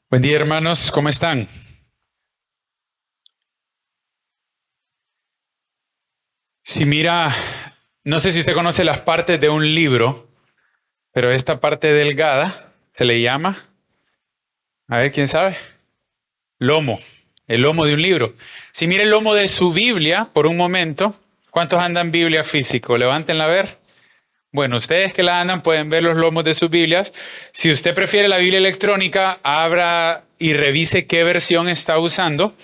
Buen día, hermanos, ¿cómo están? Si mira, no sé si usted conoce las partes de un libro, pero esta parte delgada se le llama, a ver, ¿quién sabe? Lomo, el lomo de un libro. Si mira el lomo de su Biblia por un momento, ¿cuántos andan Biblia físico? Levántenla a ver. Bueno, ustedes que la andan pueden ver los lomos de sus Biblias. Si usted prefiere la Biblia electrónica, abra y revise qué versión está usando.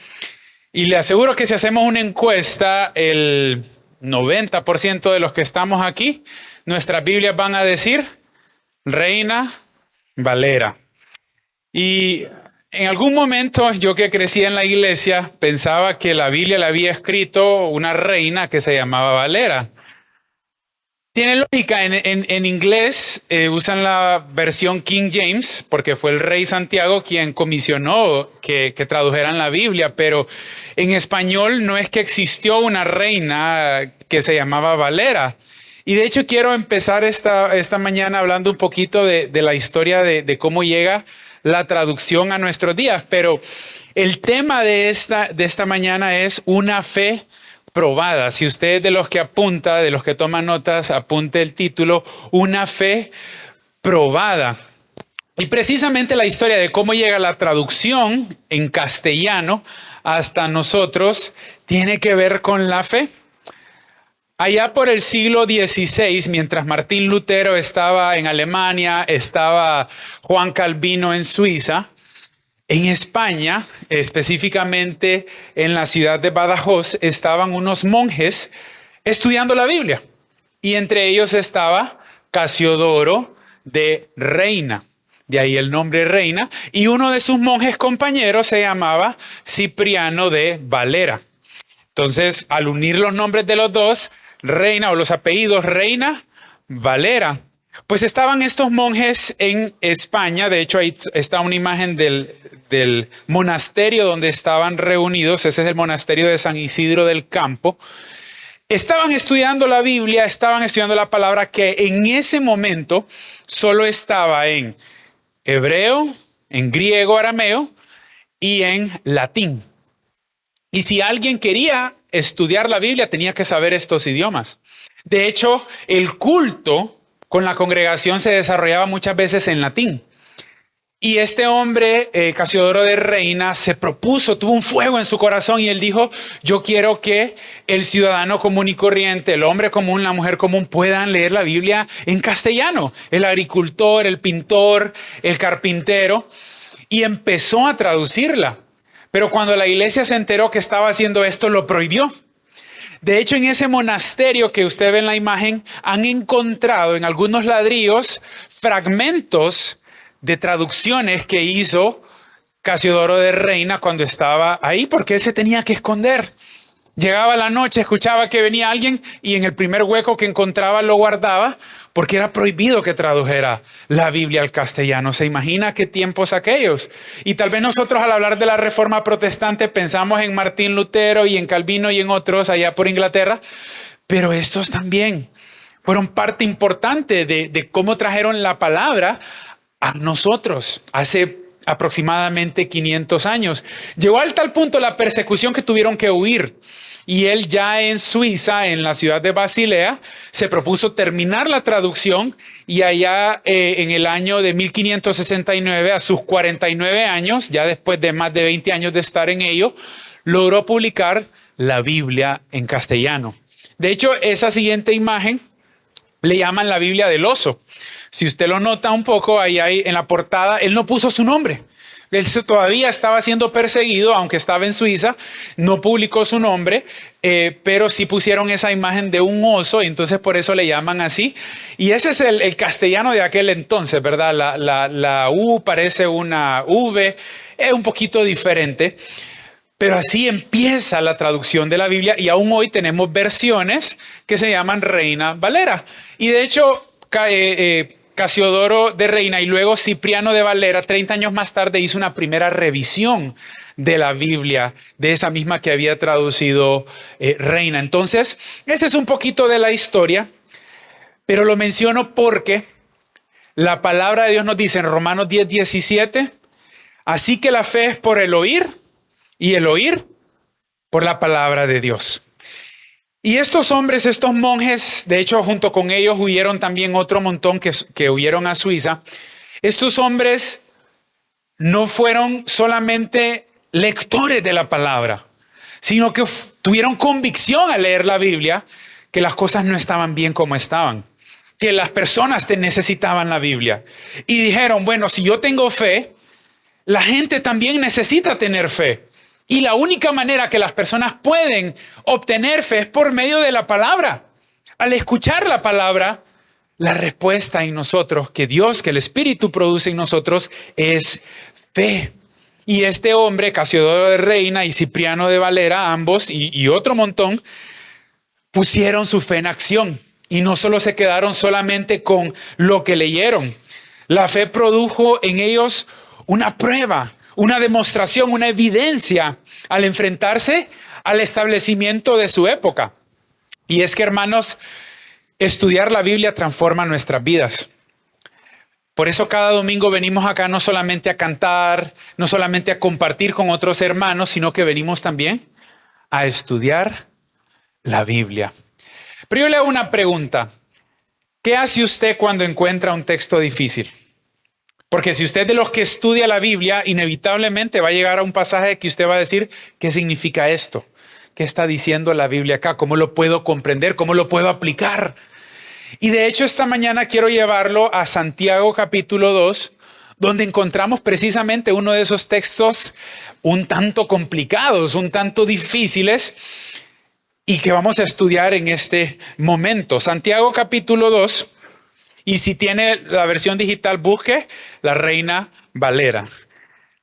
Y le aseguro que si hacemos una encuesta, el 90% de los que estamos aquí, nuestras Biblias van a decir Reina Valera. Y en algún momento, yo que crecí en la iglesia, pensaba que la Biblia la había escrito una reina que se llamaba Valera. Tiene lógica, en inglés usan la versión King James porque fue el rey Santiago quien comisionó que tradujeran la Biblia, pero en español no es que existió una reina que se llamaba Valera. Y de hecho quiero empezar esta mañana hablando un poquito de la historia de cómo llega la traducción a nuestros días, pero el tema de esta mañana es una fe probada. Si usted es de los que apunta, de los que toma notas, apunte el título, una fe probada. Y precisamente la historia de cómo llega la traducción en castellano hasta nosotros tiene que ver con la fe. Allá por el siglo XVI, mientras Martín Lutero estaba en Alemania, estaba Juan Calvino en Suiza, en España, específicamente en la ciudad de Badajoz, estaban unos monjes estudiando la Biblia. Y entre ellos estaba Casiodoro de Reina, de ahí el nombre Reina. Y uno de sus monjes compañeros se llamaba Cipriano de Valera. Entonces, al unir los nombres de los dos, Reina o los apellidos Reina, Valera. Pues estaban estos monjes en España. De hecho, ahí está una imagen del monasterio donde estaban reunidos. Ese es el monasterio de San Isidro del Campo. Estaban estudiando la Biblia, estaban estudiando la palabra que en ese momento solo estaba en hebreo, en griego, arameo y en latín. Y si alguien quería estudiar la Biblia, tenía que saber estos idiomas. De hecho, el culto con la congregación se desarrollaba muchas veces en latín. Y este hombre, Casiodoro de Reina, se propuso, tuvo un fuego en su corazón y él dijo, yo quiero que el ciudadano común y corriente, el hombre común, la mujer común puedan leer la Biblia en castellano. El agricultor, el pintor, el carpintero. Y empezó a traducirla. Pero cuando la iglesia se enteró que estaba haciendo esto, lo prohibió. De hecho, en ese monasterio que usted ve en la imagen, han encontrado en algunos ladrillos fragmentos de traducciones que hizo Casiodoro de Reina cuando estaba ahí, porque él se tenía que esconder. Llegaba la noche, escuchaba que venía alguien y en el primer hueco que encontraba lo guardaba, porque era prohibido que tradujera la Biblia al castellano. ¿Se imagina qué tiempos aquellos? Y tal vez nosotros al hablar de la Reforma Protestante pensamos en Martín Lutero y en Calvino y en otros allá por Inglaterra, pero estos también fueron parte importante de cómo trajeron la palabra a nosotros hace aproximadamente 500 años. Llegó al tal punto la persecución que tuvieron que huir. Y él ya en Suiza, en la ciudad de Basilea, se propuso terminar la traducción y allá en el año de 1569, a sus 49 años, ya después de más de 20 años de estar en ello, logró publicar la Biblia en castellano. De hecho, esa siguiente imagen le llaman la Biblia del oso. Si usted lo nota un poco, ahí en la portada, él no puso su nombre. Él todavía estaba siendo perseguido, aunque estaba en Suiza, no publicó su nombre, pero sí pusieron esa imagen de un oso, y entonces por eso le llaman así. Y ese es el castellano de aquel entonces, ¿verdad? La U parece una V, es un poquito diferente. Pero así empieza la traducción de la Biblia y aún hoy tenemos versiones que se llaman Reina Valera. Y de hecho, Casiodoro de Reina y luego Cipriano de Valera, 30 años más tarde, hizo una primera revisión de la Biblia, de esa misma que había traducido Reina. Entonces, este es un poquito de la historia, pero lo menciono porque la palabra de Dios nos dice en Romanos 10:17, así que la fe es por el oír y el oír por la palabra de Dios. Y estos hombres, estos monjes, de hecho junto con ellos huyeron también otro montón que huyeron a Suiza. Estos hombres no fueron solamente lectores de la palabra, sino que tuvieron convicción al leer la Biblia que las cosas no estaban bien como estaban, que las personas necesitaban la Biblia. Y dijeron, bueno, si yo tengo fe, la gente también necesita tener fe. Y la única manera que las personas pueden obtener fe es por medio de la palabra. Al escuchar la palabra, la respuesta en nosotros, que Dios, que el Espíritu produce en nosotros, es fe. Y este hombre, Casiodoro de Reina y Cipriano de Valera, ambos y otro montón, pusieron su fe en acción. Y no solo se quedaron solamente con lo que leyeron. La fe produjo en ellos una prueba, una demostración, una evidencia al enfrentarse al establecimiento de su época. Y es que, hermanos, estudiar la Biblia transforma nuestras vidas. Por eso cada domingo venimos acá no solamente a cantar, no solamente a compartir con otros hermanos, sino que venimos también a estudiar la Biblia. Pero yo le hago una pregunta. ¿Qué hace usted cuando encuentra un texto difícil? Porque si usted es de los que estudia la Biblia, inevitablemente va a llegar a un pasaje que usted va a decir, ¿qué significa esto? ¿Qué está diciendo la Biblia acá? ¿Cómo lo puedo comprender? ¿Cómo lo puedo aplicar? Y de hecho esta mañana quiero llevarlo a Santiago capítulo 2, donde encontramos precisamente uno de esos textos un tanto complicados, un tanto difíciles, y que vamos a estudiar en este momento. Santiago capítulo 2. Y si tiene la versión digital, busque la Reina Valera,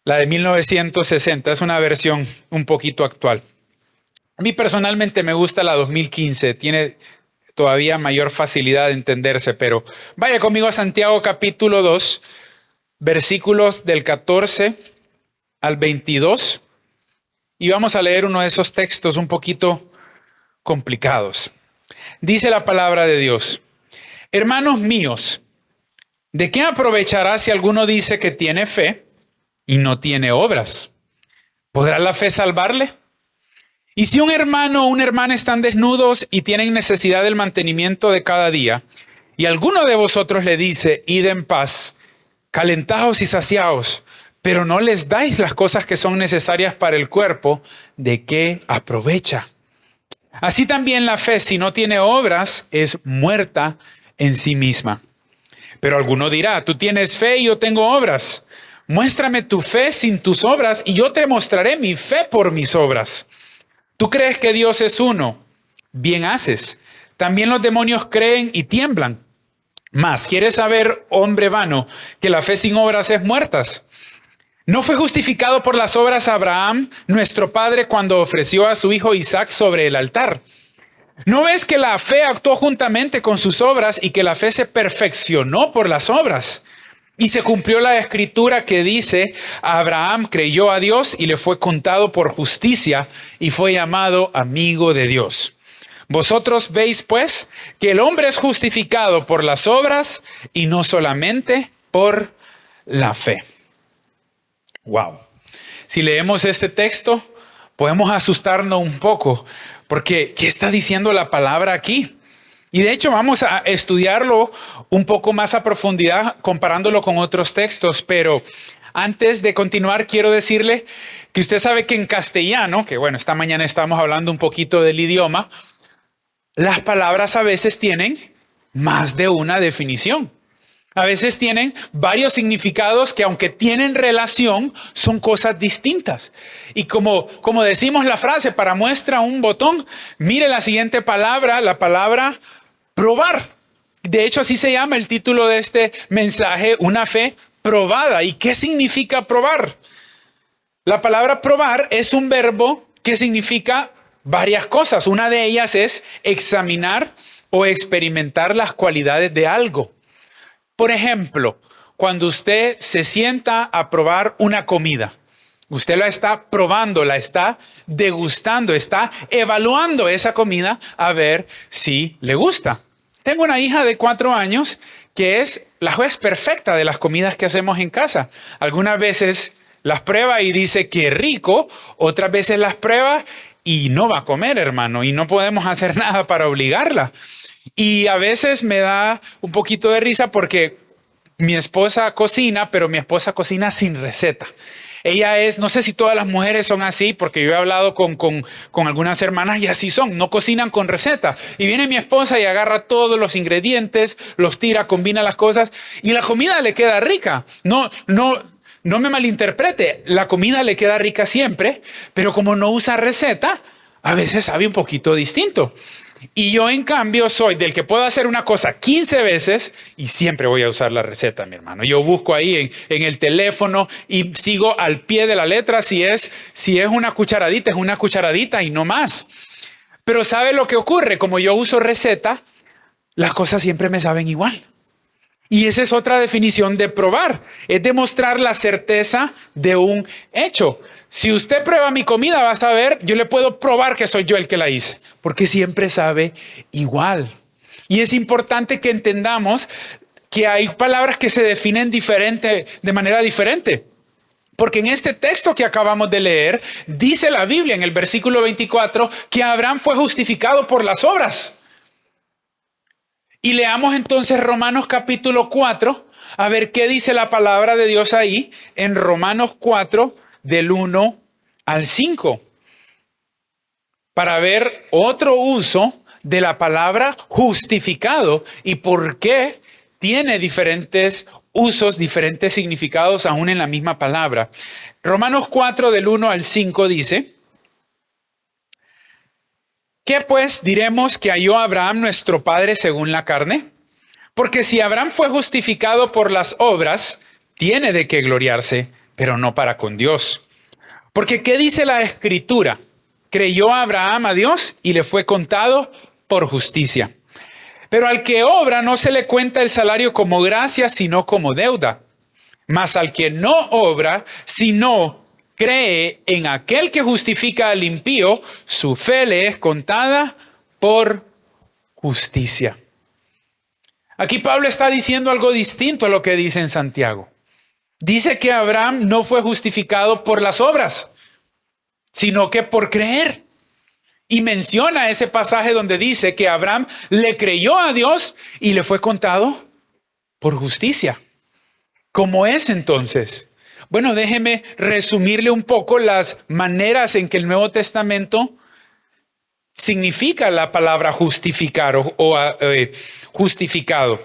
la de 1960. Es una versión un poquito actual. A mí personalmente me gusta la 2015. Tiene todavía mayor facilidad de entenderse. Pero vaya conmigo a Santiago capítulo 2, versículos del 14 al 22. Y vamos a leer uno de esos textos un poquito complicados. Dice la palabra de Dios. Hermanos míos, ¿de qué aprovechará si alguno dice que tiene fe y no tiene obras? ¿Podrá la fe salvarle? Y si un hermano o una hermana están desnudos y tienen necesidad del mantenimiento de cada día, y alguno de vosotros le dice, id en paz, calentaos y saciaos, pero no les dais las cosas que son necesarias para el cuerpo, ¿de qué aprovecha? Así también la fe, si no tiene obras, es muerta en sí misma. Pero alguno dirá, tú tienes fe y yo tengo obras. Muéstrame tu fe sin tus obras y yo te mostraré mi fe por mis obras. ¿Tú crees que Dios es uno? Bien haces. También los demonios creen y tiemblan. Mas, ¿quieres saber, hombre vano, que la fe sin obras es muerta? ¿No fue justificado por las obras Abraham, nuestro padre, cuando ofreció a su hijo Isaac sobre el altar? ¿No ves que la fe actuó juntamente con sus obras y que la fe se perfeccionó por las obras? Y se cumplió la escritura que dice, Abraham creyó a Dios y le fue contado por justicia y fue llamado amigo de Dios. Vosotros veis pues que el hombre es justificado por las obras y no solamente por la fe. Wow. Si leemos este texto, podemos asustarnos un poco. Porque, ¿qué está diciendo la palabra aquí? Y de hecho vamos a estudiarlo un poco más a profundidad comparándolo con otros textos. Pero antes de continuar, quiero decirle que usted sabe que en castellano, que bueno, esta mañana estamos hablando un poquito del idioma, las palabras a veces tienen más de una definición. A veces tienen varios significados que aunque tienen relación, son cosas distintas. Y como decimos la frase, para muestra un botón, mire la siguiente palabra, la palabra probar. De hecho, así se llama el título de este mensaje, una fe probada. ¿Y qué significa probar? La palabra probar es un verbo que significa varias cosas. Una de ellas es examinar o experimentar las cualidades de algo. Por ejemplo, cuando usted se sienta a probar una comida, usted la está probando, la está degustando, está evaluando esa comida a ver si le gusta. Tengo una hija de 4 años que es la juez perfecta de las comidas que hacemos en casa. Algunas veces las prueba y dice que rico, otras veces las prueba y no va a comer, hermano, y no podemos hacer nada para obligarla. Y a veces me da un poquito de risa porque mi esposa cocina, pero mi esposa cocina sin receta. Ella es, no sé si todas las mujeres son así, porque yo he hablado con algunas hermanas y así son, no cocinan con receta. Y viene mi esposa y agarra todos los ingredientes, los tira, combina las cosas y la comida le queda rica. No me malinterprete, la comida le queda rica siempre, pero como no usa receta, a veces sabe un poquito distinto. Y yo, en cambio, soy del que puedo hacer una cosa 15 veces y siempre voy a usar la receta, mi hermano. Yo busco ahí en el teléfono y sigo al pie de la letra. Si es una cucharadita, es una cucharadita y no más. Pero ¿sabe lo que ocurre? Como yo uso receta, las cosas siempre me saben igual. Y esa es otra definición de probar. Es demostrar la certeza de un hecho. Si usted prueba mi comida, va a saber, yo le puedo probar que soy yo el que la hice, porque siempre sabe igual. Y es importante que entendamos que hay palabras que se definen de manera diferente. Porque en este texto que acabamos de leer, dice la Biblia en el versículo 24 que Abraham fue justificado por las obras. Y leamos entonces Romanos capítulo 4, a ver qué dice la palabra de Dios ahí, en Romanos 4, del 1 al 5, para ver otro uso de la palabra justificado y por qué tiene diferentes usos, diferentes significados aún en la misma palabra. Romanos 4, del 1 al 5 dice: ¿qué pues diremos que halló Abraham nuestro padre según la carne? Porque si Abraham fue justificado por las obras, tiene de qué gloriarse, pero no para con Dios. Porque ¿qué dice la Escritura? Creyó Abraham a Dios y le fue contado por justicia. Pero al que obra no se le cuenta el salario como gracia, sino como deuda. Mas al que no obra, sino cree en aquel que justifica al impío, su fe le es contada por justicia. Aquí Pablo está diciendo algo distinto a lo que dice en Santiago. Dice que Abraham no fue justificado por las obras, sino que por creer. Y menciona ese pasaje donde dice que Abraham le creyó a Dios y le fue contado por justicia. ¿Cómo es entonces? Bueno, déjeme resumirle un poco las maneras en que el Nuevo Testamento significa la palabra justificar o justificado.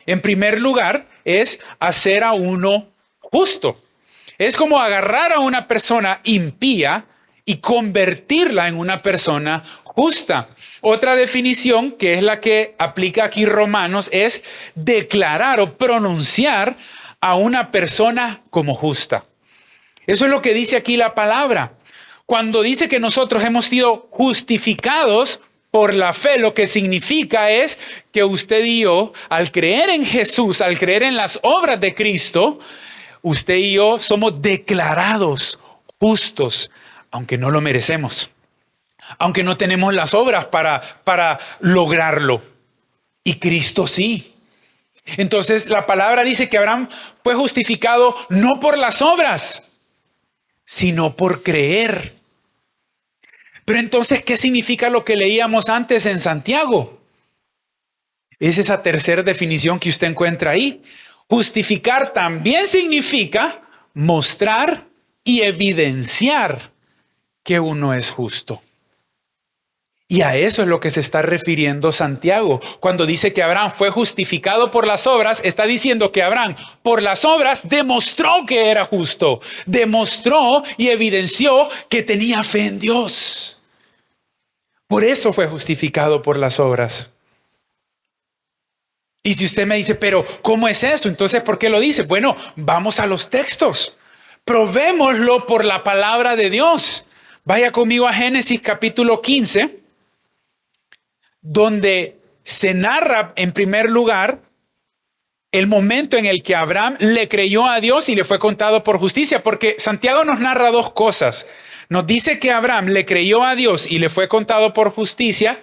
En primer lugar, es hacer a uno justo. Es como agarrar a una persona impía y convertirla en una persona justa. Otra definición, que es la que aplica aquí Romanos, es declarar o pronunciar a una persona como justa. Eso es lo que dice aquí la palabra. Cuando dice que nosotros hemos sido justificados por la fe, lo que significa es que usted y yo, al creer en Jesús, al creer en las obras de Cristo, usted y yo somos declarados justos, aunque no lo merecemos, aunque no tenemos las obras para lograrlo. Y Cristo sí. Entonces la palabra dice que Abraham fue justificado no por las obras, sino por creer. Pero entonces, ¿qué significa lo que leíamos antes en Santiago? Es esa tercera definición que usted encuentra ahí. Justificar también significa mostrar y evidenciar que uno es justo. Y a eso es lo que se está refiriendo Santiago. Cuando dice que Abraham fue justificado por las obras, está diciendo que Abraham por las obras demostró que era justo. Demostró y evidenció que tenía fe en Dios. Por eso fue justificado por las obras. Y si usted me dice, pero ¿cómo es eso? Entonces, ¿por qué lo dice? Bueno, vamos a los textos. Probémoslo por la palabra de Dios. Vaya conmigo a Génesis capítulo 15, donde se narra en primer lugar el momento en el que Abraham le creyó a Dios y le fue contado por justicia, porque Santiago nos narra dos cosas. Nos dice que Abraham le creyó a Dios y le fue contado por justicia,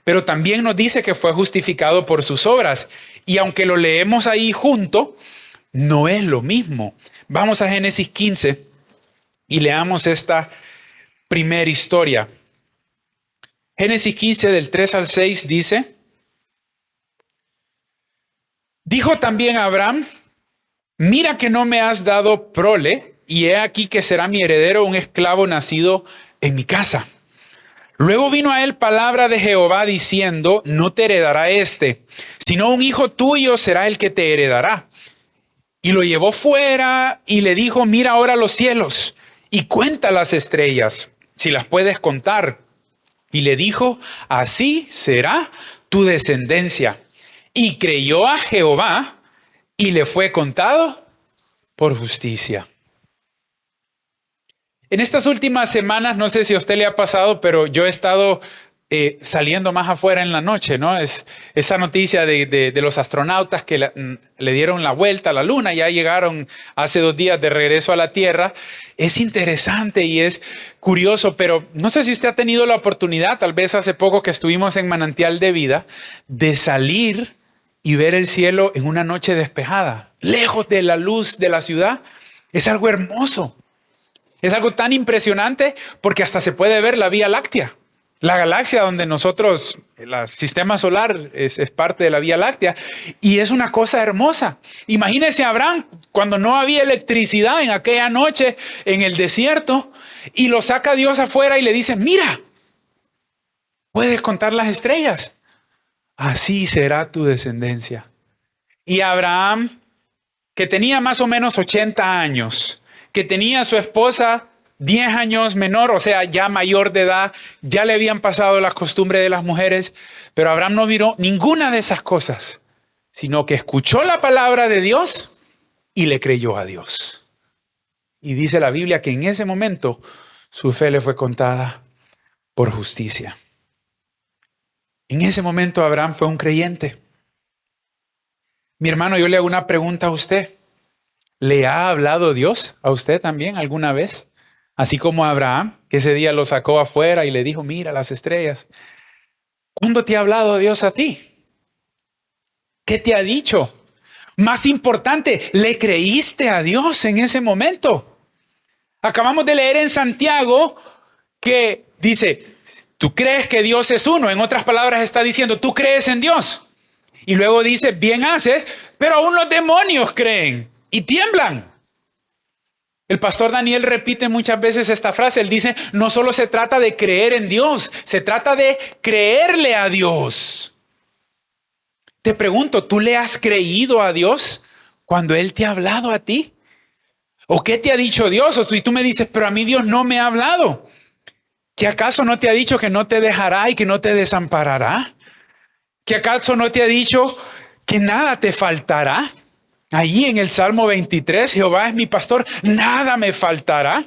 pero también nos dice que fue justificado por sus obras. Y aunque lo leemos ahí junto, no es lo mismo. Vamos a Génesis 15 y leamos esta primera historia. Génesis 15 del 3 al 6 dice: dijo también Abraham, mira que no me has dado prole, y he aquí que será mi heredero un esclavo nacido en mi casa. Luego vino a él palabra de Jehová diciendo, no te heredará este, sino un hijo tuyo será el que te heredará. Y lo llevó fuera y le dijo, mira ahora los cielos y cuenta las estrellas, si las puedes contar. Y le dijo, así será tu descendencia. Y creyó a Jehová y le fue contado por justicia. En estas últimas semanas, no sé si a usted le ha pasado, pero yo he estado saliendo más afuera en la noche, ¿no? Es esa noticia de los astronautas que le dieron la vuelta a la luna, ya llegaron hace 2 días de regreso a la Tierra. Es interesante y es curioso, pero no sé si usted ha tenido la oportunidad, tal vez hace poco que estuvimos en Manantial de Vida, de salir y ver el cielo en una noche despejada, lejos de la luz de la ciudad. Es algo hermoso. Es algo tan impresionante porque hasta se puede ver la Vía Láctea. La galaxia donde nosotros, el sistema solar es parte de la Vía Láctea. Y es una cosa hermosa. Imagínese a Abraham cuando no había electricidad en aquella noche en el desierto. Y lo saca Dios afuera y le dice, mira, puedes contar las estrellas. Así será tu descendencia. Y Abraham, que tenía más o menos 80 años, que tenía a su esposa 10 años menor, o sea, ya mayor de edad, ya le habían pasado las costumbres de las mujeres, pero Abraham no miró ninguna de esas cosas, sino que escuchó la palabra de Dios y le creyó a Dios. Y dice la Biblia que en ese momento su fe le fue contada por justicia. En ese momento Abraham fue un creyente. Mi hermano, yo le hago una pregunta a usted. ¿Le ha hablado Dios a usted también alguna vez? Así como a Abraham, que ese día lo sacó afuera y le dijo, mira las estrellas. ¿Cuándo te ha hablado Dios a ti? ¿Qué te ha dicho? Más importante, ¿le creíste a Dios en ese momento? Acabamos de leer en Santiago que dice, tú crees que Dios es uno. En otras palabras está diciendo, tú crees en Dios. Y luego dice, bien haces, pero aún los demonios creen y tiemblan. El pastor Daniel repite muchas veces esta frase. Él dice, no solo se trata de creer en Dios, se trata de creerle a Dios. Te pregunto, ¿tú le has creído a Dios cuando Él te ha hablado a ti? ¿O qué te ha dicho Dios? O si tú me dices, pero a mí Dios no me ha hablado. ¿Que acaso no te ha dicho que no te dejará y que no te desamparará? ¿Que acaso no te ha dicho que nada te faltará? Allí en el Salmo 23, Jehová es mi pastor, nada me faltará.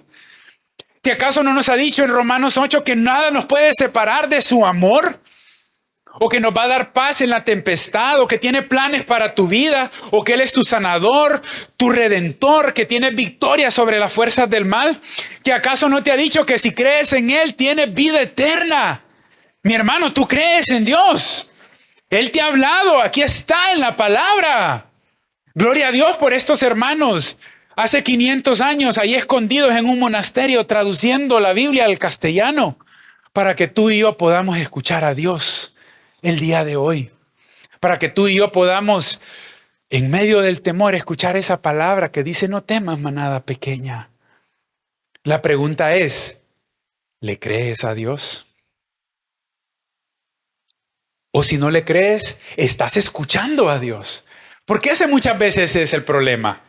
¿Que acaso no nos ha dicho en Romanos 8 que nada nos puede separar de su amor? ¿O que nos va a dar paz en la tempestad? ¿O que tiene planes para tu vida? ¿O que Él es tu sanador, tu redentor, que tiene victoria sobre las fuerzas del mal? ¿Que acaso no te ha dicho que si crees en Él tienes vida eterna? Mi hermano, tú crees en Dios. Él te ha hablado, aquí está en la palabra. Gloria a Dios por estos hermanos. Hace 500 años, ahí escondidos en un monasterio, traduciendo la Biblia al castellano, para que tú y yo podamos escuchar a Dios el día de hoy. Para que tú y yo podamos, en medio del temor, escuchar esa palabra que dice, no temas, manada pequeña. La pregunta es, ¿le crees a Dios? O si no le crees, ¿estás escuchando a Dios? Porque ese muchas veces es el problema.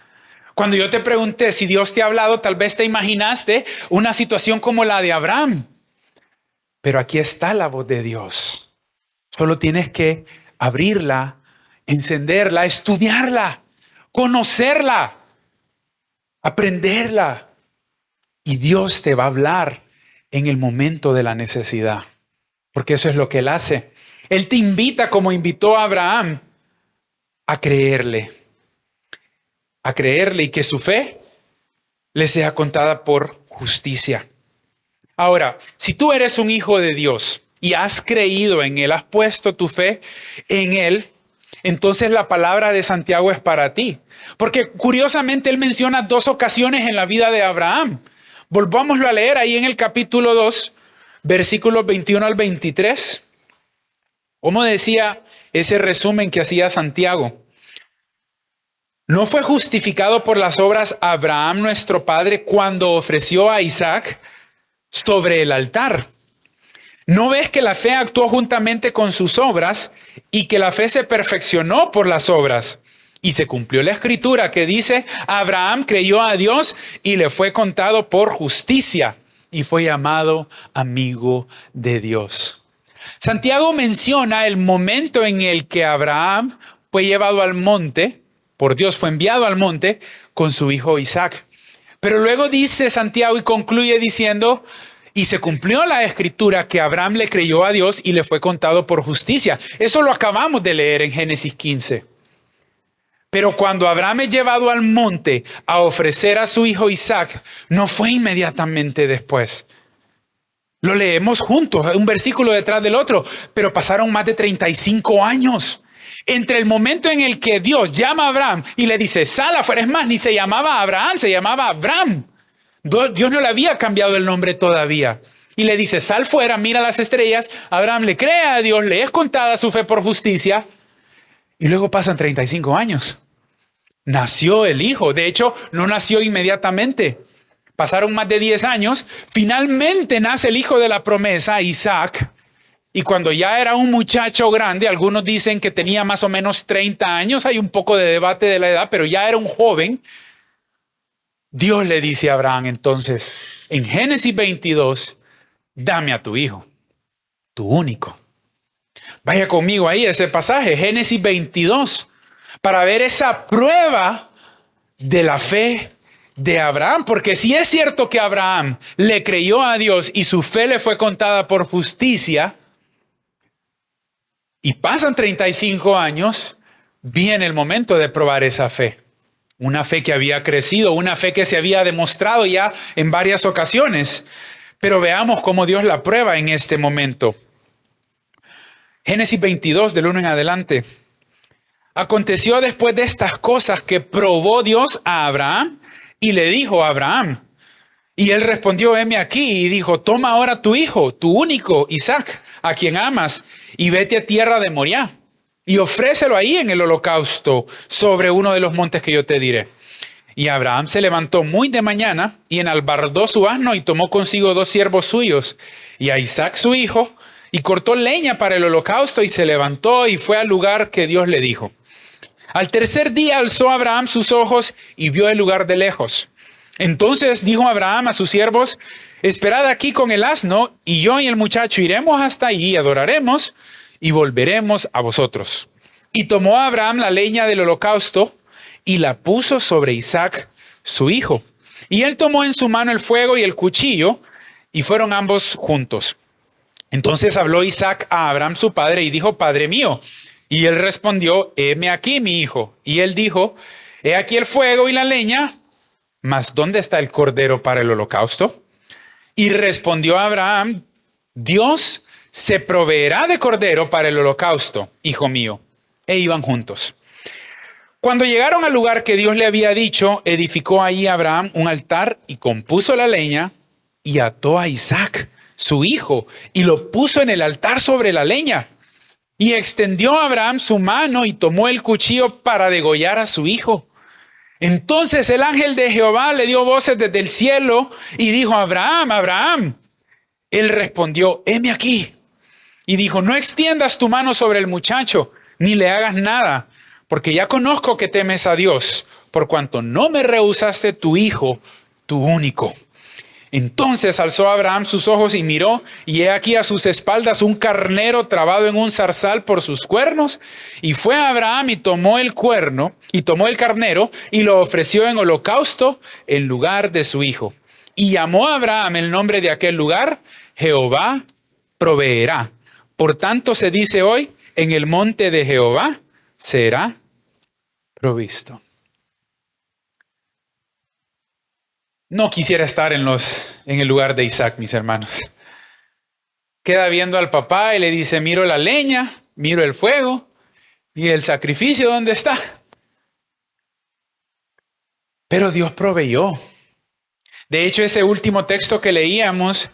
Cuando yo te pregunté si Dios te ha hablado, tal vez te imaginaste una situación como la de Abraham. Pero aquí está la voz de Dios. Solo tienes que abrirla, encenderla, estudiarla, conocerla, aprenderla. Y Dios te va a hablar en el momento de la necesidad, porque eso es lo que Él hace. Él te invita, como invitó a Abraham, a creerle y que su fe le sea contada por justicia. Ahora, si tú eres un hijo de Dios y has creído en Él, has puesto tu fe en Él, entonces la palabra de Santiago es para ti. Porque curiosamente Él menciona 2 ocasiones en la vida de Abraham. Volvámoslo a leer ahí en el capítulo 2, versículos 21 al 23. ¿Cómo decía ese resumen que hacía Santiago? ¿No fue justificado por las obras Abraham nuestro padre cuando ofreció a Isaac sobre el altar? ¿No ves que la fe actuó juntamente con sus obras y que la fe se perfeccionó por las obras? Y se cumplió la escritura que dice, Abraham creyó a Dios y le fue contado por justicia y fue llamado amigo de Dios. Santiago menciona el momento en el que Abraham fue llevado al monte, por Dios fue enviado al monte con su hijo Isaac. Pero luego dice Santiago y concluye diciendo, y se cumplió la escritura que Abraham le creyó a Dios y le fue contado por justicia. Eso lo acabamos de leer en Génesis 15. Pero cuando Abraham es llevado al monte a ofrecer a su hijo Isaac, no fue inmediatamente después. Lo leemos juntos, un versículo detrás del otro, pero pasaron más de 35 años. Entre el momento en el que Dios llama a Abraham y le dice, sal afuera, es más, ni se llamaba Abraham, se llamaba Abram. Dios no le había cambiado el nombre todavía. Y le dice, sal fuera, mira las estrellas. Abraham le cree a Dios, le es contada su fe por justicia. Y luego pasan 35 años. Nació el hijo. De hecho, no nació inmediatamente. Pasaron más de 10 años. Finalmente nace el hijo de la promesa, Isaac. Y cuando ya era un muchacho grande, algunos dicen que tenía más o menos 30 años. Hay un poco de debate de la edad, pero ya era un joven. Dios le dice a Abraham entonces, en Génesis 22, dame a tu hijo, tu único. Vaya conmigo ahí ese pasaje, Génesis 22, para ver esa prueba de la fe de Abraham. Porque si es cierto que Abraham le creyó a Dios y su fe le fue contada por justicia, y pasan 35 años, viene el momento de probar esa fe. Una fe que había crecido, una fe que se había demostrado ya en varias ocasiones. Pero veamos cómo Dios la prueba en este momento. Génesis 22, del 1 en adelante. Aconteció después de estas cosas que probó Dios a Abraham y le dijo a Abraham. Y él respondió, heme aquí, y dijo, toma ahora tu hijo, tu único, Isaac, a quien amas, y vete a tierra de Moriah. Y ofrécelo ahí en el holocausto sobre uno de los montes que yo te diré. Y Abraham se levantó muy de mañana y enalbardó su asno y tomó consigo 2 siervos suyos y a Isaac su hijo y cortó leña para el holocausto y se levantó y fue al lugar que Dios le dijo. Al tercer día alzó Abraham sus ojos y vio el lugar de lejos. Entonces dijo Abraham a sus siervos, esperad aquí con el asno y yo y el muchacho iremos hasta allí y adoraremos y volveremos a vosotros. Y tomó Abraham la leña del holocausto y la puso sobre Isaac, su hijo. Y él tomó en su mano el fuego y el cuchillo, y fueron ambos juntos. Entonces habló Isaac a Abraham su padre y dijo, Padre mío. Y él respondió, heme aquí, mi hijo. Y él dijo, he aquí el fuego y la leña, mas ¿dónde está el cordero para el holocausto? Y respondió Abraham, Dios se proveerá de cordero para el holocausto, hijo mío. E iban juntos. Cuando llegaron al lugar que Dios le había dicho, edificó ahí Abraham un altar y compuso la leña y ató a Isaac, su hijo, y lo puso en el altar sobre la leña. Y extendió Abraham su mano y tomó el cuchillo para degollar a su hijo. Entonces el ángel de Jehová le dio voces desde el cielo y dijo, Abraham, Abraham. Él respondió, heme aquí. Y dijo, no extiendas tu mano sobre el muchacho, ni le hagas nada, porque ya conozco que temes a Dios, por cuanto no me rehusaste tu hijo, tu único. Entonces alzó Abraham sus ojos y miró, y he aquí a sus espaldas un carnero trabado en un zarzal por sus cuernos. Y fue Abraham y tomó el carnero, y lo ofreció en holocausto en lugar de su hijo. Y llamó a Abraham el nombre de aquel lugar, Jehová proveerá. Por tanto se dice hoy, en el monte de Jehová será provisto. No quisiera estar en el lugar de Isaac, mis hermanos. Queda viendo al papá y le dice, miro la leña, miro el fuego y el sacrificio, ¿dónde está? Pero Dios proveyó. De hecho, ese último texto que leíamos,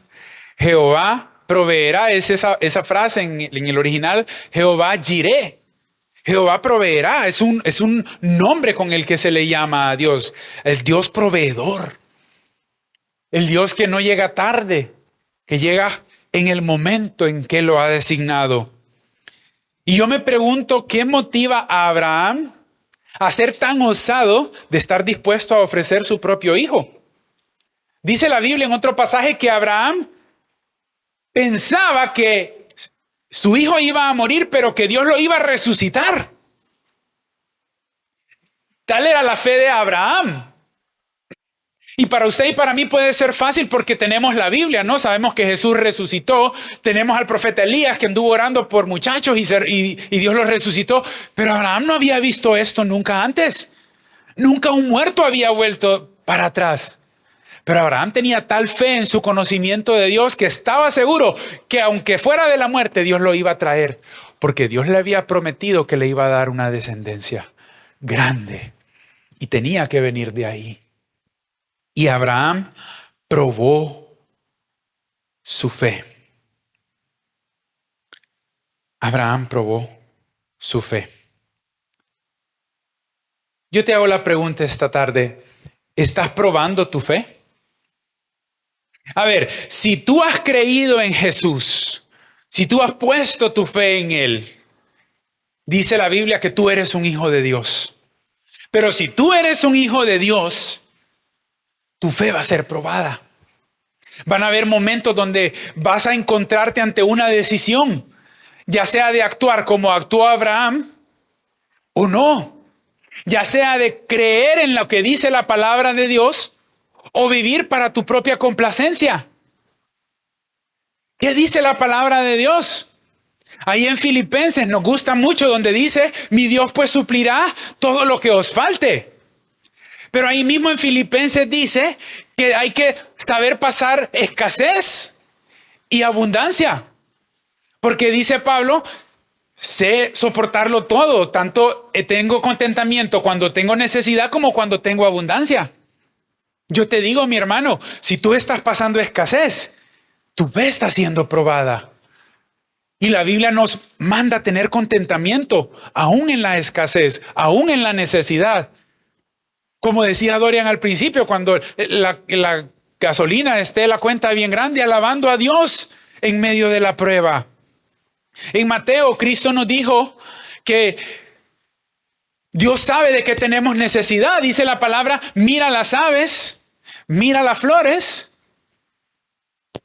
Jehová proveerá, es esa frase en el original, Jehová Jireh. Jehová proveerá, es un nombre con el que se le llama a Dios, el Dios proveedor. El Dios que no llega tarde, que llega en el momento en que lo ha designado. Y yo me pregunto, ¿qué motiva a Abraham a ser tan osado de estar dispuesto a ofrecer su propio hijo? Dice la Biblia en otro pasaje que Abraham pensaba que su hijo iba a morir, pero que Dios lo iba a resucitar. Tal era la fe de Abraham. Y para usted y para mí puede ser fácil porque tenemos la Biblia, ¿no? Sabemos que Jesús resucitó, tenemos al profeta Elías que anduvo orando por muchachos y Dios los resucitó. Pero Abraham no había visto esto nunca antes. Nunca un muerto había vuelto para atrás. Pero Abraham tenía tal fe en su conocimiento de Dios que estaba seguro que aunque fuera de la muerte, Dios lo iba a traer. Porque Dios le había prometido que le iba a dar una descendencia grande. Y tenía que venir de ahí. Y Abraham probó su fe. Abraham probó su fe. Yo te hago la pregunta esta tarde, ¿estás probando tu fe? A ver, si tú has creído en Jesús, si tú has puesto tu fe en Él, dice la Biblia que tú eres un hijo de Dios. Pero si tú eres un hijo de Dios, tu fe va a ser probada. Van a haber momentos donde vas a encontrarte ante una decisión, ya sea de actuar como actuó Abraham o no. Ya sea de creer en lo que dice la palabra de Dios o vivir para tu propia complacencia. ¿Qué dice la palabra de Dios? Ahí en Filipenses nos gusta mucho donde dice, mi Dios pues suplirá todo lo que os falte. Pero ahí mismo en Filipenses dice que hay que saber pasar escasez y abundancia. Porque dice Pablo, sé soportarlo todo. Tanto tengo contentamiento cuando tengo necesidad como cuando tengo abundancia. Yo te digo, mi hermano, si tú estás pasando escasez, tu fe está siendo probada. Y la Biblia nos manda a tener contentamiento, aún en la escasez, aún en la necesidad. Como decía Dorian al principio, cuando la gasolina esté la cuenta bien grande, alabando a Dios en medio de la prueba. En Mateo, Cristo nos dijo que Dios sabe de qué tenemos necesidad. Dice la palabra, mira las aves, mira las flores.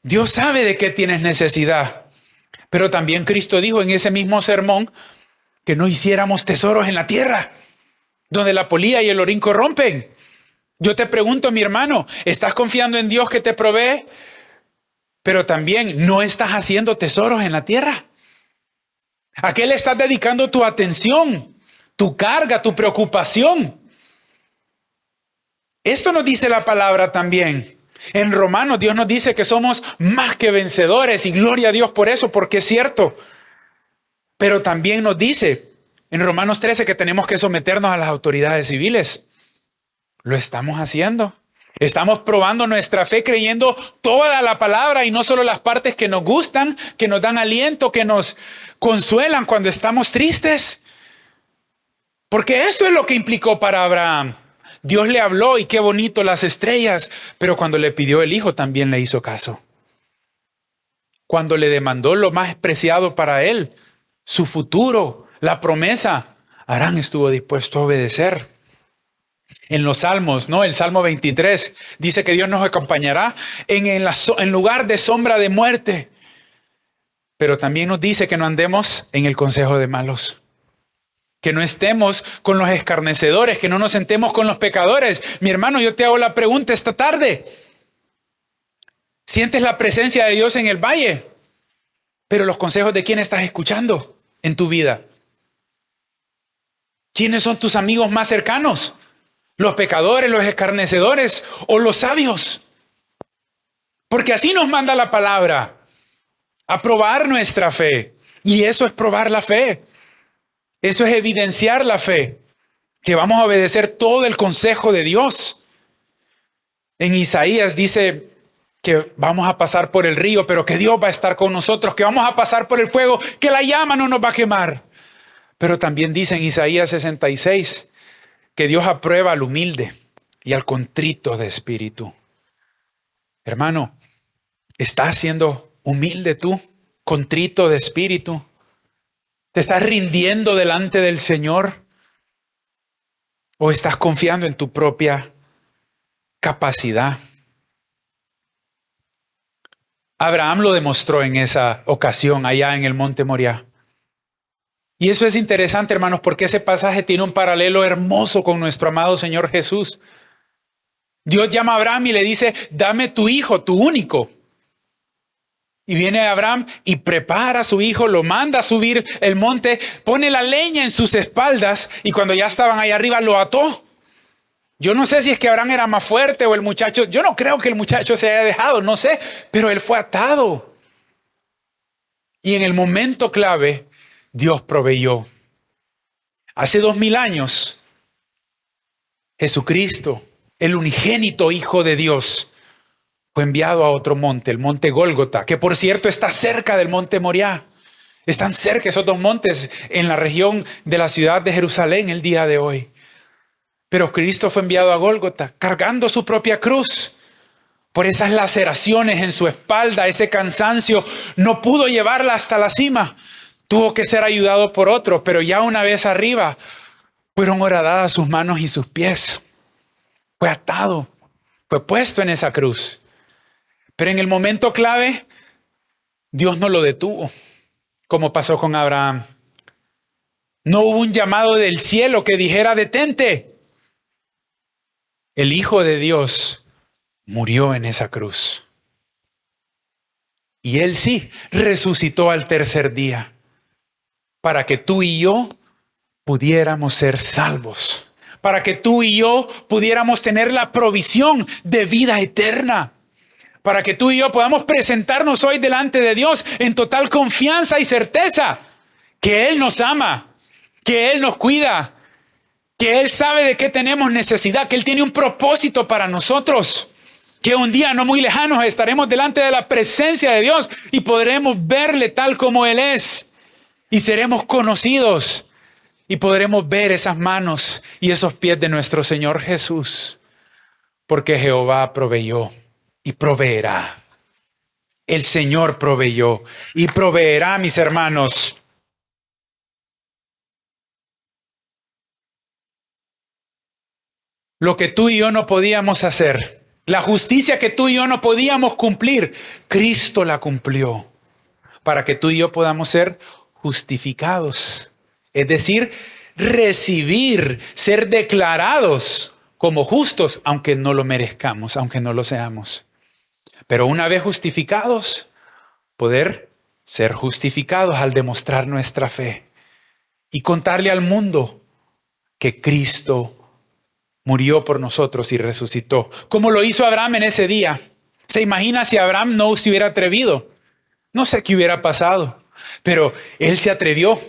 Dios sabe de qué tienes necesidad. Pero también Cristo dijo en ese mismo sermón que no hiciéramos tesoros en la tierra, donde la polilla y el orín corrompen. Yo te pregunto, mi hermano, ¿estás confiando en Dios que te provee? Pero también no estás haciendo tesoros en la tierra. ¿A qué le estás dedicando tu atención, tu carga, tu preocupación? Esto nos dice la palabra también. En Romanos Dios nos dice que somos más que vencedores y gloria a Dios por eso, porque es cierto. Pero también nos dice en Romanos 13 que tenemos que someternos a las autoridades civiles. Lo estamos haciendo. Estamos probando nuestra fe creyendo toda la palabra y no solo las partes que nos gustan, que nos dan aliento, que nos consuelan cuando estamos tristes. Porque esto es lo que implicó para Abraham. Dios le habló y qué bonito las estrellas, pero cuando le pidió el hijo también le hizo caso. Cuando le demandó lo más preciado para él, su futuro, la promesa, Abraham estuvo dispuesto a obedecer. En los Salmos, ¿no? El Salmo 23 dice que Dios nos acompañará en lugar de sombra de muerte. Pero también nos dice que no andemos en el consejo de malos. Que no estemos con los escarnecedores, que no nos sentemos con los pecadores. Mi hermano, yo te hago la pregunta esta tarde. Sientes la presencia de Dios en el valle, pero los consejos de quién estás escuchando en tu vida. ¿Quiénes son tus amigos más cercanos? ¿Los pecadores, los escarnecedores o los sabios? Porque así nos manda la palabra, a probar nuestra fe. Y eso es probar la fe. Eso es evidenciar la fe, que vamos a obedecer todo el consejo de Dios. En Isaías dice que vamos a pasar por el río, pero que Dios va a estar con nosotros, que vamos a pasar por el fuego, que la llama no nos va a quemar. Pero también dice en Isaías 66 que Dios aprueba al humilde y al contrito de espíritu. Hermano, ¿estás siendo humilde tú, contrito de espíritu? ¿Te estás rindiendo delante del Señor? ¿O estás confiando en tu propia capacidad? Abraham lo demostró en esa ocasión allá en el monte Moriah. Y eso es interesante, hermanos, porque ese pasaje tiene un paralelo hermoso con nuestro amado Señor Jesús. Dios llama a Abraham y le dice, dame tu hijo, tu único. Y viene Abraham y prepara a su hijo, lo manda a subir el monte, pone la leña en sus espaldas y cuando ya estaban ahí arriba lo ató. Yo no sé si es que Abraham era más fuerte o el muchacho, yo no creo que el muchacho se haya dejado, no sé, pero él fue atado. Y en el momento clave, Dios proveyó. Hace 2000 años, Jesucristo, el unigénito Hijo de Dios, fue enviado a otro monte, el monte Gólgota, que por cierto está cerca del monte Moriah. Están cerca esos dos montes en la región de la ciudad de Jerusalén el día de hoy. Pero Cristo fue enviado a Gólgota, cargando su propia cruz. Por esas laceraciones en su espalda, ese cansancio, no pudo llevarla hasta la cima. Tuvo que ser ayudado por otro, pero ya una vez arriba, fueron horadadas sus manos y sus pies. Fue atado, fue puesto en esa cruz. Pero en el momento clave, Dios no lo detuvo, como pasó con Abraham. No hubo un llamado del cielo que dijera, detente. El Hijo de Dios murió en esa cruz. Y Él sí resucitó al tercer día, para que tú y yo pudiéramos ser salvos, para que tú y yo pudiéramos tener la provisión de vida eterna. Para que tú y yo podamos presentarnos hoy delante de Dios en total confianza y certeza que Él nos ama, que Él nos cuida, que Él sabe de qué tenemos necesidad, que Él tiene un propósito para nosotros, que un día no muy lejano estaremos delante de la presencia de Dios y podremos verle tal como Él es y seremos conocidos y podremos ver esas manos y esos pies de nuestro Señor Jesús, porque Jehová proveyó. Y proveerá. El Señor proveyó y proveerá, mis hermanos. Lo que tú y yo no podíamos hacer, la justicia que tú y yo no podíamos cumplir, Cristo la cumplió para que tú y yo podamos ser justificados. Es decir, recibir, ser declarados como justos, aunque no lo merezcamos, aunque no lo seamos. Pero una vez justificados, poder ser justificados al demostrar nuestra fe y contarle al mundo que Cristo murió por nosotros y resucitó. Como lo hizo Abraham en ese día. ¿Se imagina si Abraham no se hubiera atrevido? No sé qué hubiera pasado, pero él se atrevió.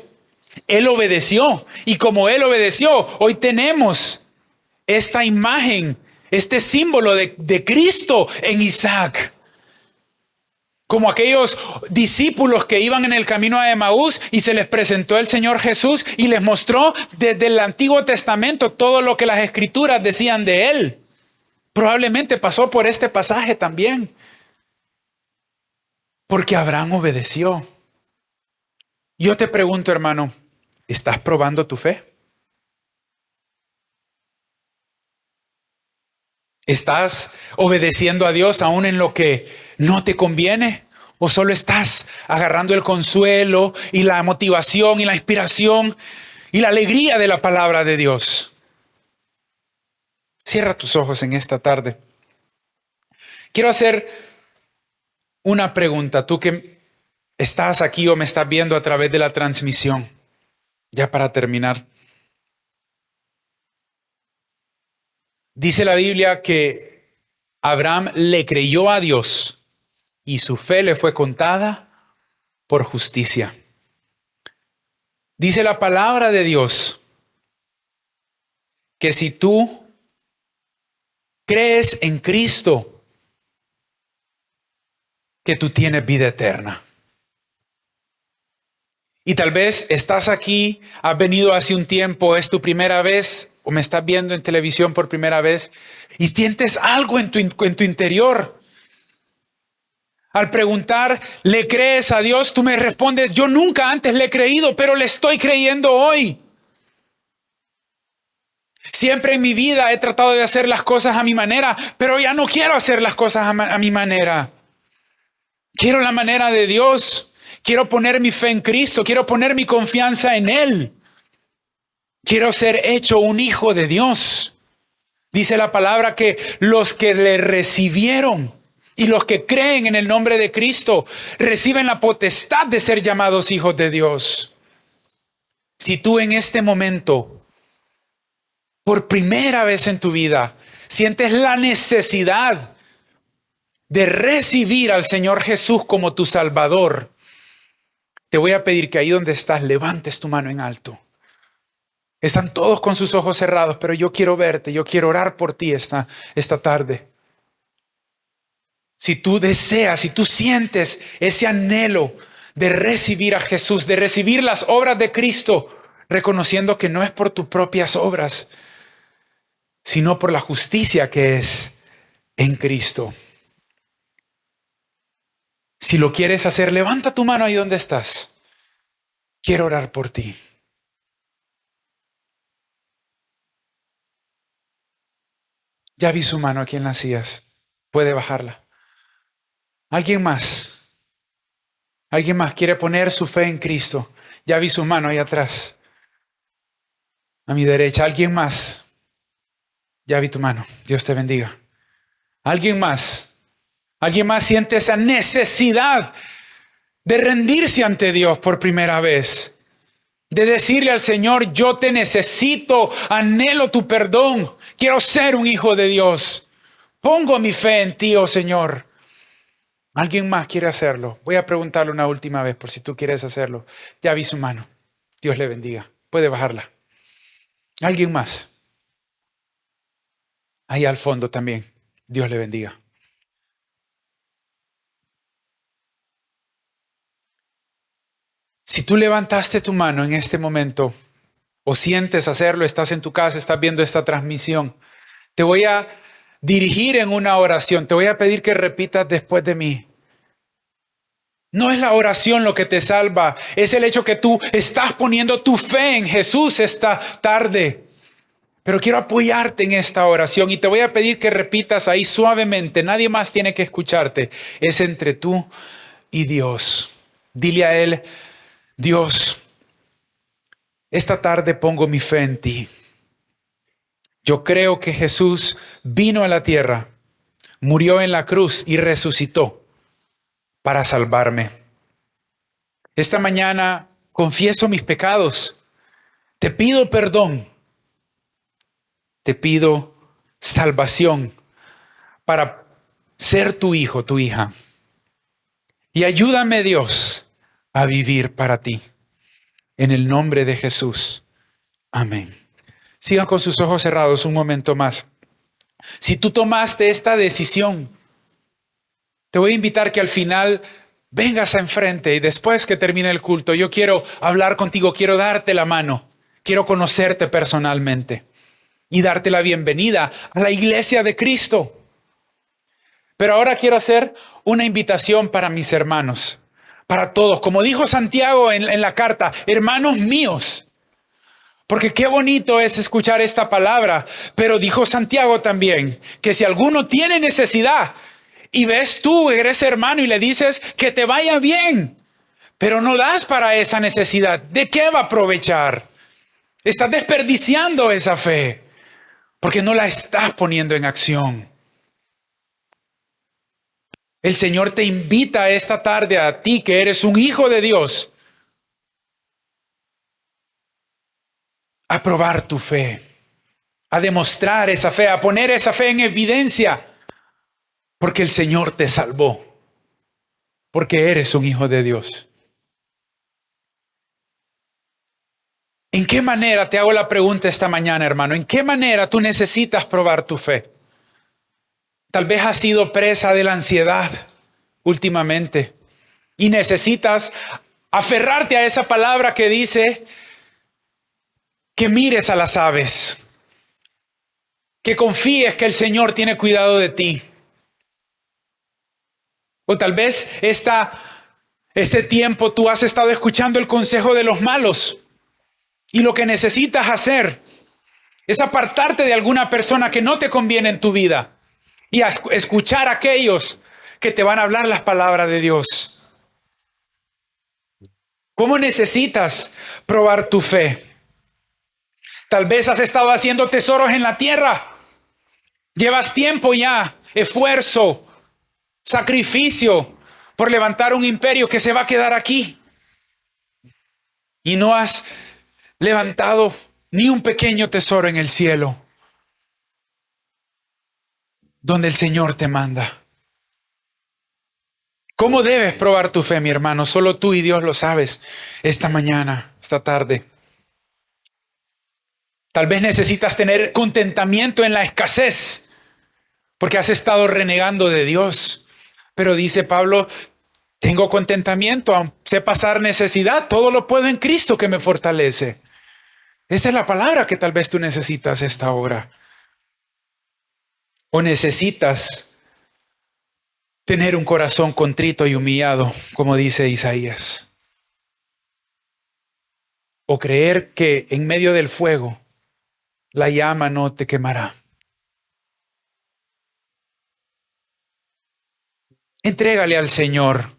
Él obedeció. Y como él obedeció, hoy tenemos esta imagen, este símbolo de Cristo en Isaac. Como aquellos discípulos que iban en el camino a Emaús y se les presentó el Señor Jesús y les mostró desde el Antiguo Testamento todo lo que las Escrituras decían de Él. Probablemente pasó por este pasaje también. Porque Abraham obedeció. Yo te pregunto, hermano, ¿estás probando tu fe? ¿Estás obedeciendo a Dios aún en lo que no te conviene? ¿O solo estás agarrando el consuelo y la motivación y la inspiración y la alegría de la palabra de Dios? Cierra tus ojos en esta tarde. Quiero hacer una pregunta, tú que estás aquí o me estás viendo a través de la transmisión, ya para terminar. Dice la Biblia que Abraham le creyó a Dios y su fe le fue contada por justicia. Dice la palabra de Dios que si tú crees en Cristo, que tú tienes vida eterna. Y tal vez estás aquí, has venido hace un tiempo, es tu primera vez o me estás viendo en televisión por primera vez y sientes algo en tu interior. Al preguntar, ¿le crees a Dios? Tú me respondes, yo nunca antes le he creído, pero le estoy creyendo hoy. Siempre en mi vida he tratado de hacer las cosas a mi manera, pero ya no quiero hacer las cosas a mi manera. Quiero la manera de Dios. Quiero poner mi fe en Cristo. Quiero poner mi confianza en Él. Quiero ser hecho un hijo de Dios. Dice la palabra que los que le recibieron y los que creen en el nombre de Cristo reciben la potestad de ser llamados hijos de Dios. Si tú en este momento, por primera vez en tu vida, sientes la necesidad de recibir al Señor Jesús como tu Salvador, te voy a pedir que ahí donde estás levantes tu mano en alto. Están todos con sus ojos cerrados, pero yo quiero verte, yo quiero orar por ti esta tarde. Si tú deseas, si tú sientes ese anhelo de recibir a Jesús, de recibir las obras de Cristo, reconociendo que no es por tus propias obras, sino por la justicia que es en Cristo. Si lo quieres hacer, levanta tu mano ahí donde estás. Quiero orar por ti. Ya vi su mano aquí en las sillas. Puede bajarla. ¿Alguien más? ¿Alguien más quiere poner su fe en Cristo? Ya vi su mano ahí atrás. A mi derecha. ¿Alguien más? Ya vi tu mano. Dios te bendiga. ¿Alguien más? ¿Alguien más siente esa necesidad de rendirse ante Dios por primera vez? De decirle al Señor, yo te necesito, anhelo tu perdón, quiero ser un hijo de Dios. Pongo mi fe en ti, oh Señor. ¿Alguien más quiere hacerlo? Voy a preguntarle una última vez por si tú quieres hacerlo. Ya vi su mano. Dios le bendiga. Puede bajarla. ¿Alguien más? Ahí al fondo también. Dios le bendiga. Si tú levantaste tu mano en este momento o sientes hacerlo, estás en tu casa, estás viendo esta transmisión, te voy a dirigir en una oración. Te voy a pedir que repitas después de mí. No es la oración lo que te salva, es el hecho que tú estás poniendo tu fe en Jesús esta tarde. Pero quiero apoyarte en esta oración y te voy a pedir que repitas ahí suavemente. Nadie más tiene que escucharte. Es entre tú y Dios. Dile a Él, Dios, esta tarde pongo mi fe en ti. Yo creo que Jesús vino a la tierra, murió en la cruz y resucitó para salvarme. Esta mañana confieso mis pecados. Te pido perdón. Te pido salvación para ser tu hijo, tu hija. Y ayúdame, Dios, a vivir para ti. En el nombre de Jesús. Amén. Sigan con sus ojos cerrados un momento más. Si tú tomaste esta decisión, te voy a invitar que al final vengas a enfrente y después que termine el culto, yo quiero hablar contigo, quiero darte la mano, quiero conocerte personalmente y darte la bienvenida a la iglesia de Cristo. Pero ahora quiero hacer una invitación para mis hermanos, para todos. Como dijo Santiago en la carta, hermanos míos, porque qué bonito es escuchar esta palabra, pero dijo Santiago también que si alguno tiene necesidad y ves tú, eres hermano y le dices que te vaya bien, pero no das para esa necesidad, ¿de qué va a aprovechar? Estás desperdiciando esa fe porque no la estás poniendo en acción. El Señor te invita esta tarde a ti que eres un hijo de Dios a probar tu fe, a demostrar esa fe, a poner esa fe en evidencia, porque el Señor te salvó, porque eres un hijo de Dios. ¿En qué manera, te hago la pregunta esta mañana, hermano, en qué manera tú necesitas probar tu fe? Tal vez has sido presa de la ansiedad últimamente y necesitas aferrarte a esa palabra que dice que mires a las aves, que confíes que el Señor tiene cuidado de ti. O tal vez este tiempo tú has estado escuchando el consejo de los malos y lo que necesitas hacer es apartarte de alguna persona que no te conviene en tu vida y escuchar a aquellos que te van a hablar las palabras de Dios. ¿Cómo necesitas probar tu fe? Tal vez has estado haciendo tesoros en la tierra. Llevas tiempo ya, esfuerzo, sacrificio por levantar un imperio que se va a quedar aquí. Y no has levantado ni un pequeño tesoro en el cielo, donde el Señor te manda. ¿Cómo debes probar tu fe, mi hermano? Solo tú y Dios lo sabes esta mañana, esta tarde. Tal vez necesitas tener contentamiento en la escasez, porque has estado renegando de Dios. Pero dice Pablo, tengo contentamiento, aunque sé pasar necesidad, todo lo puedo en Cristo que me fortalece. Esa es la palabra que tal vez tú necesitas esta hora. O necesitas tener un corazón contrito y humillado, como dice Isaías. O creer que en medio del fuego la llama no te quemará. Entrégale al Señor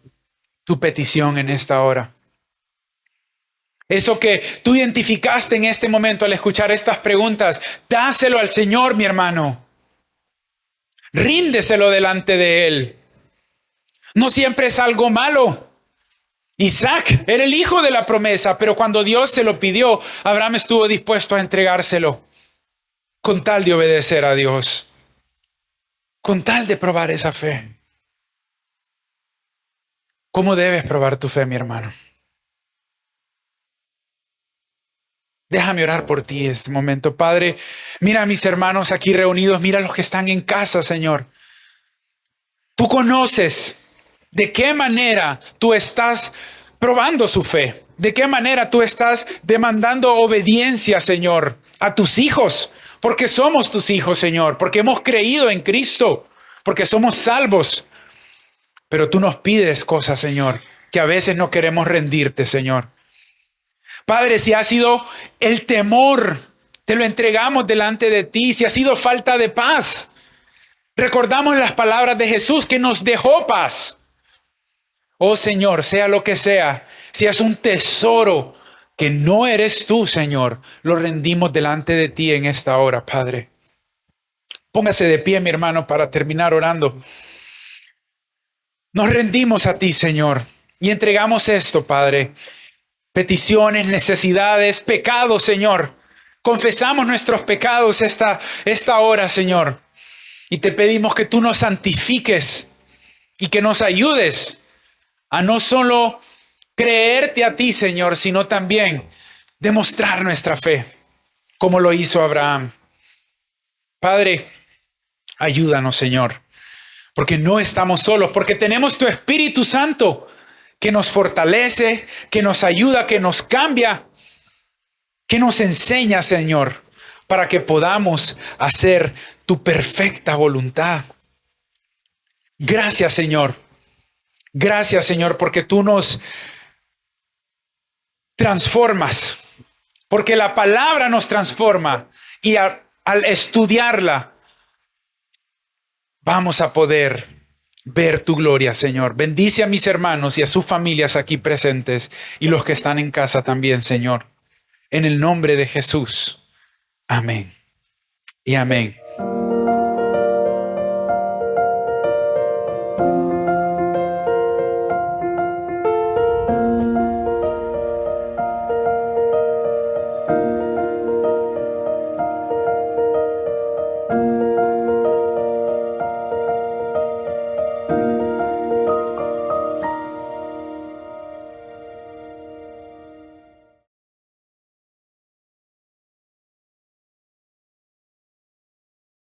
tu petición en esta hora. Eso que tú identificaste en este momento al escuchar estas preguntas, dáselo al Señor, mi hermano. Ríndeselo delante de Él. No siempre es algo malo. Isaac era el hijo de la promesa, pero cuando Dios se lo pidió, Abraham estuvo dispuesto a entregárselo con tal de obedecer a Dios, con tal de probar esa fe. ¿Cómo debes probar tu fe, mi hermano? Déjame orar por ti en este momento. Padre, mira a mis hermanos aquí reunidos, mira a los que están en casa, Señor. Tú conoces de qué manera tú estás probando su fe, de qué manera tú estás demandando obediencia, Señor, a tus hijos, porque somos tus hijos, Señor, porque hemos creído en Cristo, porque somos salvos. Pero tú nos pides cosas, Señor, que a veces no queremos rendirte, Señor. Padre, si ha sido el temor, te lo entregamos delante de ti. Si ha sido falta de paz, recordamos las palabras de Jesús que nos dejó paz. Oh Señor, sea lo que sea, si es un tesoro que no eres tú, Señor, lo rendimos delante de ti en esta hora, Padre. Póngase de pie, mi hermano, para terminar orando. Nos rendimos a ti, Señor, y entregamos esto, Padre. Peticiones, necesidades, pecados, Señor. Confesamos nuestros pecados esta hora, Señor. Y te pedimos que tú nos santifiques y que nos ayudes a no solo creerte a ti, Señor, sino también demostrar nuestra fe, como lo hizo Abraham. Padre, ayúdanos, Señor. Porque no estamos solos, porque tenemos tu Espíritu Santo que nos fortalece, que nos ayuda, que nos cambia, que nos enseña, Señor, para que podamos hacer tu perfecta voluntad. Gracias, Señor. Gracias, Señor, porque tú nos transformas, porque la palabra nos transforma y al estudiarla, vamos a poder ver tu gloria, Señor. Bendice a mis hermanos y a sus familias aquí presentes y los que están en casa también, Señor. En el nombre de Jesús. Amén y amén.